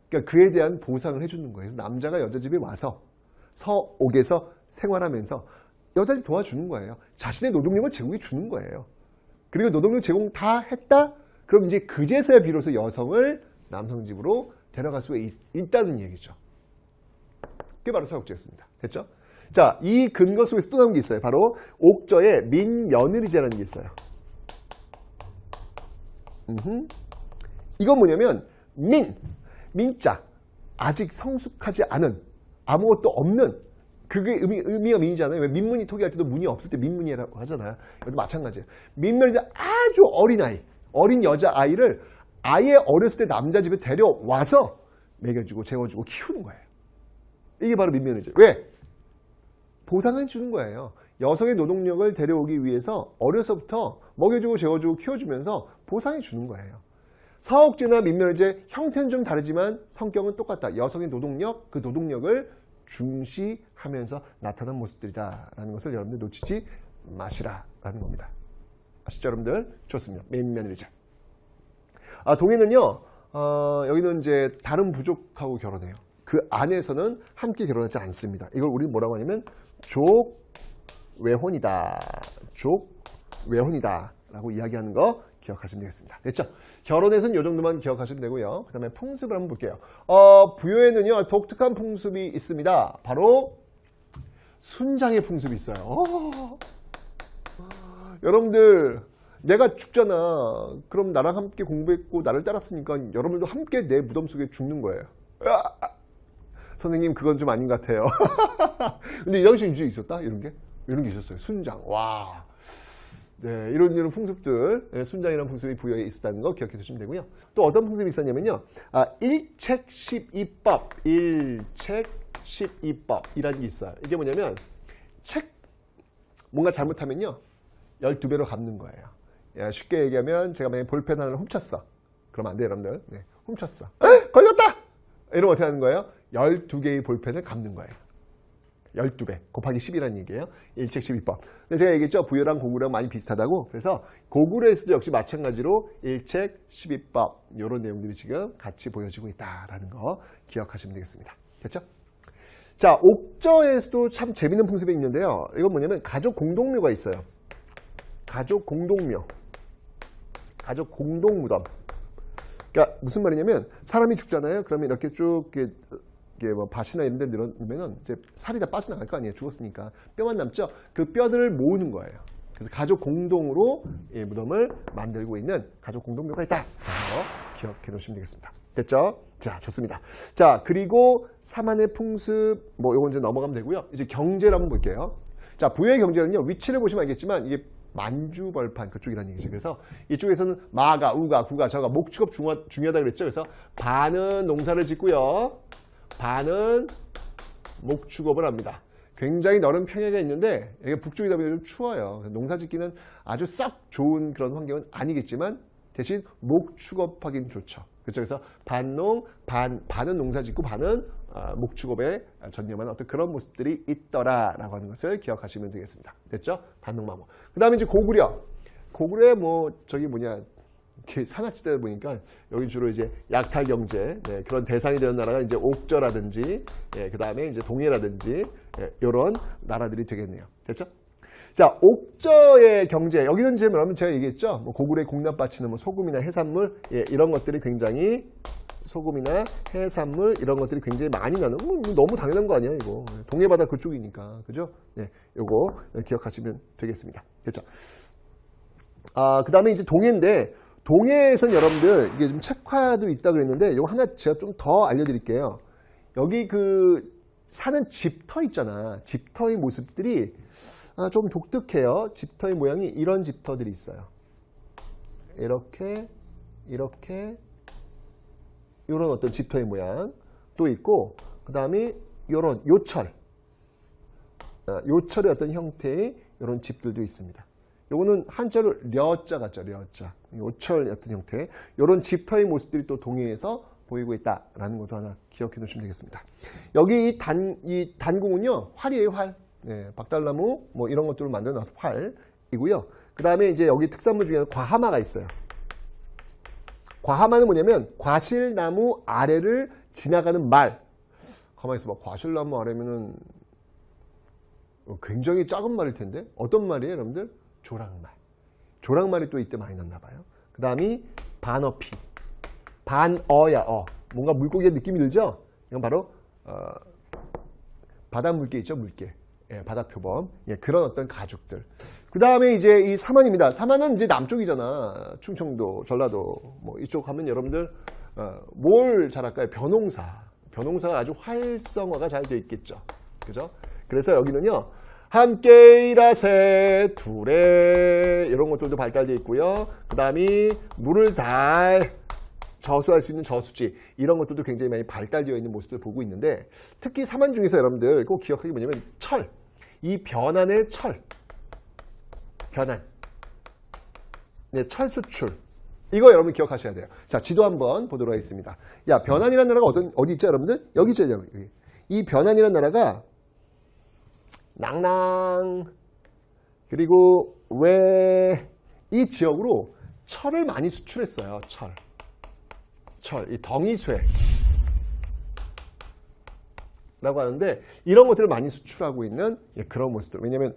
그러니까 그에 대한 보상을 해주는 거예요. 그래서 남자가 여자 집에 와서 서옥에서 생활하면서 여자 집 도와주는 거예요. 자신의 노동력을 제공해 주는 거예요. 그리고 노동력 제공 다 했다? 그럼 이제 그제서야 비로소 여성을 남성 집으로 데려갈 수가 있다는 얘기죠. 그게 바로 서옥제였습니다. 됐죠? 자, 이 근거 속에서 또 나온 게 있어요. 바로 옥저에 민며느리제라는 게 있어요. 이건 뭐냐면 민자, 아직 성숙하지 않은, 아무것도 없는, 그게 의미가 민이잖아요. 왜 민문이 토기할 때도 문이 없을 때 민문이라고 하잖아요. 이것도 마찬가지예요. 민면이자 아주 어린아이, 어린 여자아이를 아예 어렸을 때 남자 집에 데려와서 먹여주고 재워주고 키우는 거예요. 이게 바로 민면이죠. 왜? 보상을 주는 거예요. 여성의 노동력을 데려오기 위해서 어려서부터 먹여주고 재워주고 키워주면서 보상해 주는 거예요. 서옥제나 민면제 형태는 좀 다르지만 성격은 똑같다. 여성의 노동력, 그 노동력을 중시하면서 나타난 모습들이다라는 것을 여러분들 놓치지 마시라라는 겁니다. 아시죠, 여러분들? 좋습니다. 민면제. 동해는요, 여기는 이제 다른 부족하고 결혼해요. 그 안에서는 함께 결혼하지 않습니다. 이걸 우리는 뭐라고 하냐면 족외혼이다. 족외혼이다 라고 이야기하는 거 기억하시면 되겠습니다. 됐죠? 결혼에서는 이 정도만 기억하시면 되고요. 그 다음에 풍습을 한번 볼게요. 부여에는요, 독특한 풍습이 있습니다. 바로 순장의 풍습이 있어요. 여러분들, 내가 죽잖아. 그럼 나랑 함께 공부했고 나를 따랐으니까 여러분도 함께 내 무덤 속에 죽는 거예요. 선생님 그건 좀 아닌 것 같아요. 근데 이 당시에 이제 있었다? 이런 게 있었어요. 순장. 와. 네, 이런 풍습들, 네, 순장이라는 풍습이 부여에 있었다는 거 기억해 두시면 되고요. 또 어떤 풍습이 있었냐면요. 일책 12법, 일책 12법이라는 게 있어요. 이게 뭐냐면 뭔가 잘못하면요. 12배로 갚는 거예요. 쉽게 얘기하면 제가 만약에 볼펜 하나를 훔쳤어. 그러면 안 돼요, 여러분들. 네, 훔쳤어. 걸렸다! 이러면 어떻게 하는 거예요? 12개의 볼펜을 갚는 거예요. 12배 곱하기 10이라는 얘기예요. 일책 12법. 근데 제가 얘기했죠. 부여랑 고구려랑 많이 비슷하다고. 그래서 고구려에서도 역시 마찬가지로 일책 12법 이런 내용들이 지금 같이 보여지고 있다라는 거 기억하시면 되겠습니다. 됐죠? 자, 옥저에서도 참 재밌는 풍습이 있는데요. 이건 뭐냐면 가족 공동묘가 있어요. 가족 공동묘. 가족 공동무덤. 그러니까 무슨 말이냐면 사람이 죽잖아요. 그러면 이렇게 쭉 이게 뭐 밭이나 이런 데 넣으면 이제 살이 다 빠져나갈 거 아니에요. 죽었으니까. 뼈만 남죠. 그 뼈들을 모으는 거예요. 그래서 가족 공동으로 무덤을 만들고 있는 가족 공동묘가 있다. 기억해 놓으시면 되겠습니다. 됐죠? 자, 좋습니다. 자, 그리고 사만의 풍습, 뭐 요건 이제 넘어가면 되고요. 이제 경제를 한번 볼게요. 자, 부여의 경제는요. 위치를 보시면 알겠지만 이게 만주벌판 그쪽이라는 얘기죠. 그래서 이쪽에서는 마가, 우가, 구가, 저가 목축업 중요하다 그랬죠. 그래서 반은 농사를 짓고요. 반은 목축업을 합니다. 굉장히 넓은 평야가 있는데 이게 북쪽이다 보니 좀 추워요. 농사 짓기는 아주 썩 좋은 그런 환경은 아니겠지만 대신 목축업하기는 좋죠. 그렇죠. 그래서 반은 농사 짓고 반은 목축업에 전념하는 어떤 그런 모습들이 있더라라고 하는 것을 기억하시면 되겠습니다. 됐죠? 반농마모. 그 다음에 이제 고구려. 고구려에 뭐 저기 뭐냐 산악지대다 보니까 여기 주로 이제 약탈 경제 그런 대상이 되는 나라가 이제 옥저라든지 그 다음에 이제 동해라든지 이런 나라들이 되겠네요. 됐죠? 자, 옥저의 경제. 여기는 이제 뭐냐면 제가 얘기했죠. 뭐 고구려의 공납바치는 뭐 소금이나 해산물 이런 것들이 굉장히 소금이나 해산물 이런 것들이 굉장히 많이 나는 너무 당연한 거 아니야 이거. 동해바다 그쪽이니까 그죠? 네, 요거 기억하시면 되겠습니다. 됐죠? 그 다음에 이제 동해인데 동해에선 여러분들 이게 좀 책화도 있다 그랬는데 이거 하나 제가 좀 더 알려드릴게요. 여기 그 사는 집터 있잖아. 집터의 모습들이 좀 독특해요. 집터의 모양이 이런 집터들이 있어요. 이렇게 이런 어떤 집터의 모양도 있고 그 다음에 이런 요철의 어떤 형태의 이런 집들도 있습니다. 요거는 한자로 려자 같죠. 려자. 요철 어떤 형태. 이런 집터의 모습들이 또 동해에서 보이고 있다라는 것도 하나 기억해 놓으시면 되겠습니다. 여기 이 단궁은요. 활이에요. 활. 네, 박달나무 뭐 이런 것들을 만드는 활이고요. 그 다음에 이제 여기 특산물 중에는 과하마가 있어요. 과하마는 뭐냐면 과실나무 아래를 지나가는 말. 가만히 있어봐. 과실나무 아래면은 굉장히 작은 말일 텐데 어떤 말이에요, 여러분들? 조랑말. 조랑말이 또 이때 많이 났나 봐요. 그 다음이 반어피. 반어야 뭔가 물고기의 느낌이 들죠? 이건 바로 바닷물개 있죠, 물개. 예, 바다표범. 예, 그런 어떤 가죽들. 그 다음에 이제 이 사만입니다. 사만은 이제 남쪽이잖아. 충청도, 전라도. 뭐 이쪽 가면 여러분들 뭘 잘할까요? 벼농사. 벼농사가 아주 활성화가 잘 되어 있겠죠. 그죠? 그래서 여기는요. 함께 일하세 둘에 이런 것들도 발달되어 있고요. 그 다음에 물을 달 저수할 수 있는 저수지 이런 것들도 굉장히 많이 발달되어 있는 모습을 보고 있는데 특히 사만 중에서 여러분들 꼭 기억하기 뭐냐면 철. 이 변환의 철. 변환. 네, 철 수출. 이거 여러분 기억하셔야 돼요. 자, 지도 한번 보도록 하겠습니다. 야, 변환이라는 나라가 어디 있죠, 여러분들? 여기 있죠, 여기. 이 변환이라는 나라가 낭랑 그리고 왜 이 지역으로 철을 많이 수출했어요. 철, 이 덩이쇠 라고 하는데 이런 것들을 많이 수출하고 있는 그런 모습들. 왜냐하면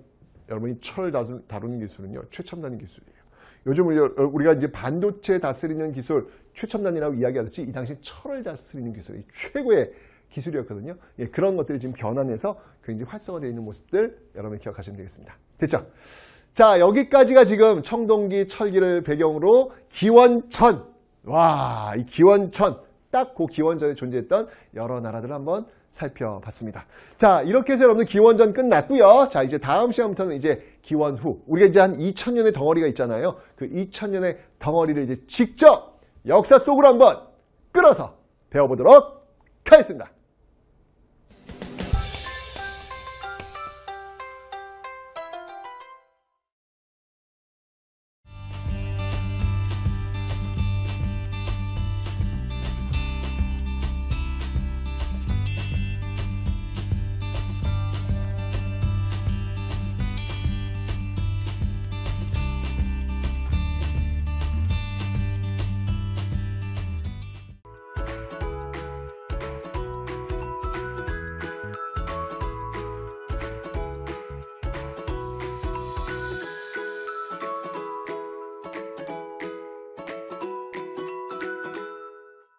여러분이 철을 다루는 기술은요 최첨단 기술이에요. 요즘 우리가 이제 반도체 다스리는 기술 최첨단이라고 이야기하듯이 이 당시 철을 다스리는 기술이 최고의 기술이었거든요. 예, 그런 것들이 지금 변환해서 굉장히 활성화되어 있는 모습들 여러분이 기억하시면 되겠습니다. 됐죠? 자, 여기까지가 지금 청동기, 철기를 배경으로 기원전. 와, 이 기원전. 딱 그 기원전에 존재했던 여러 나라들을 한번 살펴봤습니다. 자, 이렇게 해서 여러분들 기원전 끝났고요. 자, 이제 다음 시간부터는 이제 기원 후. 우리가 이제 한 2000년의 덩어리가 있잖아요. 그 2000년의 덩어리를 이제 직접 역사 속으로 한번 끌어서 배워보도록 하겠습니다.